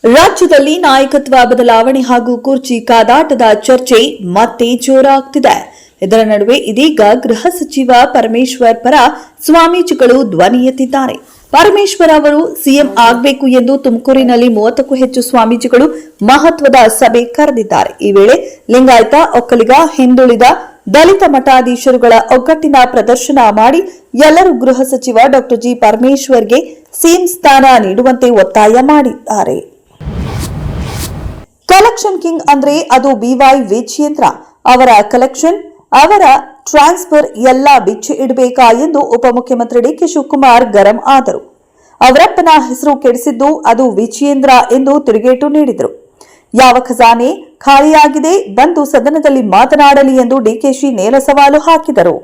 ರಾಜ್ಯದಲ್ಲಿ ನಾಯಕತ್ವ ಬದಲಾವಣೆ ಹಾಗೂ ಕುರ್ಚಿ ಕಾದಾಟದ ಚರ್ಚೆ ಮತ್ತೆ ಜೋರಾಗ್ತಿದೆ. ಇದರ ನಡುವೆ ಇದೀಗ ಗೃಹ ಸಚಿವ ಪರಮೇಶ್ವರ್ ಪರ ಸ್ವಾಮೀಜಿಗಳು ಧ್ವನಿ ಎತ್ತಿದ್ದಾರೆ. ಪರಮೇಶ್ವರ್ ಅವರು ಸಿಎಂ ಆಗಬೇಕು ಎಂದು ತುಮಕೂರಿನಲ್ಲಿ 30ಕ್ಕೂ ಹೆಚ್ಚು ಸ್ವಾಮೀಜಿಗಳು ಮಹತ್ವದ ಸಭೆ ಕರೆದಿದ್ದಾರೆ. ಈ ವೇಳೆ ಲಿಂಗಾಯತ, ಒಕ್ಕಲಿಗ, ಹಿಂದುಳಿದ, ದಲಿತ ಮಠಾಧೀಶರುಗಳ ಒಗ್ಗಟ್ಟಿನ ಪ್ರದರ್ಶನ ಮಾಡಿ ಎಲ್ಲರೂ ಗೃಹ ಸಚಿವ ಡಾ ಜಿ ಪರಮೇಶ್ವರ್ಗೆ ಸಿಎಂ ಸ್ಥಾನ ನೀಡುವಂತೆ ಒತ್ತಾಯ ಮಾಡಿದ್ದಾರೆ. ಕಲೆಕ್ಷನ್ ಕಿಂಗ್ ಅಂದ್ರೆ ಅದು ಬಿವೈ ವಿಜಯೇಂದ್ರ ಅವರ ಕಲೆಕ್ಷನ್, ಅವರ ಟ್ರಾನ್ಸ್ಫರ್ ಎಲ್ಲ ಬಿಚ್ಚಿ ಇಡಬೇಕಾ ಎಂದು ಉಪಮುಖ್ಯಮಂತ್ರಿ ಡಿಕೆ ಶಿವಕುಮಾರ್ ಗರಂ ಆದರು. ಅವರಪ್ಪನ ಹೆಸರು ಕೆಡಿಸಿದ್ದು ಅದು ವಿಜಯೇಂದ್ರ ಎಂದು ತಿರುಗೇಟು ನೀಡಿದರು. ಯಾವ ಖಜಾನೆ ಖಾಲಿಯಾಗಿದೆ, ಬಂದು ಸದನದಲ್ಲಿ ಮಾತನಾಡಲಿ ಎಂದು ಡಿಕೆಶಿ ನೇರ ಸವಾಲು ಹಾಕಿದರು.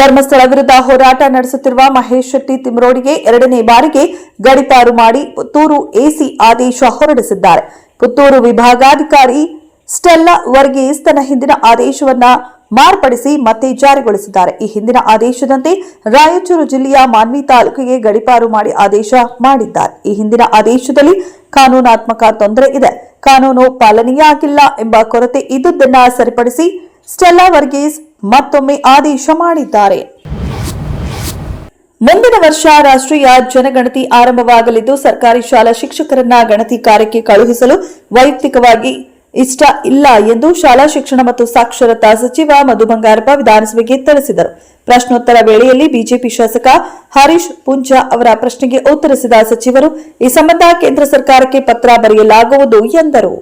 ಧರ್ಮಸ್ಥಳ ವಿರುದ್ಧ ಹೋರಾಟ ನಡೆಸುತ್ತಿರುವ ಮಹೇಶ್ ಶೆಟ್ಟಿ ತಿಮ್ರೋಡಿಗೆ 2ನೇ ಬಾರಿಗೆ ಗಡೀಪಾರು ಮಾಡಿ ಪುತ್ತೂರು ಎಸಿ ಆದೇಶ ಹೊರಡಿಸಿದ್ದಾರೆ. ಪುತ್ತೂರು ವಿಭಾಗಾಧಿಕಾರಿ ಸ್ಟೆಲ್ಲಾ ವರ್ಗೀಸ್ ತನ್ನ ಹಿಂದಿನ ಆದೇಶವನ್ನ ಮಾರ್ಪಡಿಸಿ ಮತ್ತೆ ಜಾರಿಗೊಳಿಸಿದ್ದಾರೆ. ಈ ಹಿಂದಿನ ಆದೇಶದಂತೆ ರಾಯಚೂರು ಜಿಲ್ಲೆಯ ಮಾನ್ವಿ ತಾಲೂಕಿಗೆ ಗಡೀಪಾರು ಮಾಡಿ ಆದೇಶ ಮಾಡಿದ್ದಾರೆ. ಈ ಹಿಂದಿನ ಆದೇಶದಲ್ಲಿ ಕಾನೂನಾತ್ಮಕ ತೊಂದರೆ ಇದೆ, ಕಾನೂನು ಪಾಲನೆಯಾಗಿಲ್ಲ ಎಂಬ ಕೊರತೆ ಇದ್ದುದನ್ನ ಸರಿಪಡಿಸಿ ಸ್ಟೆಲ್ಲಾ ವರ್ಗೀಸ್ ಮತ್ತೊಮ್ಮೆ ಆದೇಶ ಮಾಡಿದ್ದಾರೆ. ಮುಂದಿನ ವರ್ಷ ರಾಷ್ಟ್ರೀಯ ಜನಗಣತಿ ಆರಂಭವಾಗಲಿದ್ದು, ಸರ್ಕಾರಿ ಶಾಲಾ ಶಿಕ್ಷಕರನ್ನ ಗಣತಿ ಕಾರ್ಯಕ್ಕೆ ಕಳುಹಿಸಲು ವೈಯಕ್ತಿಕವಾಗಿ ಇಷ್ಟ ಇಲ್ಲ ಎಂದು ಶಾಲಾ ಶಿಕ್ಷಣ ಮತ್ತು ಸಾಕ್ಷರತಾ ಸಚಿವ ಮಧು ಬಂಗಾರಪ್ಪ ವಿಧಾನಸಭೆಗೆ ತಿಳಿಸಿದರು. ಪ್ರಶ್ನೋತ್ತರ ವೇಳೆಯಲ್ಲಿ ಬಿಜೆಪಿ ಶಾಸಕ ಹರೀಶ್ ಪುಂಜಾ ಅವರ ಪ್ರಶ್ನೆಗೆ ಉತ್ತರಿಸಿದ ಸಚಿವರು, ಈ ಸಂಬಂಧ ಕೇಂದ್ರ ಸರ್ಕಾರಕ್ಕೆ ಪತ್ರ ಬರೆಯಲಾಗುವುದು ಎಂದರು.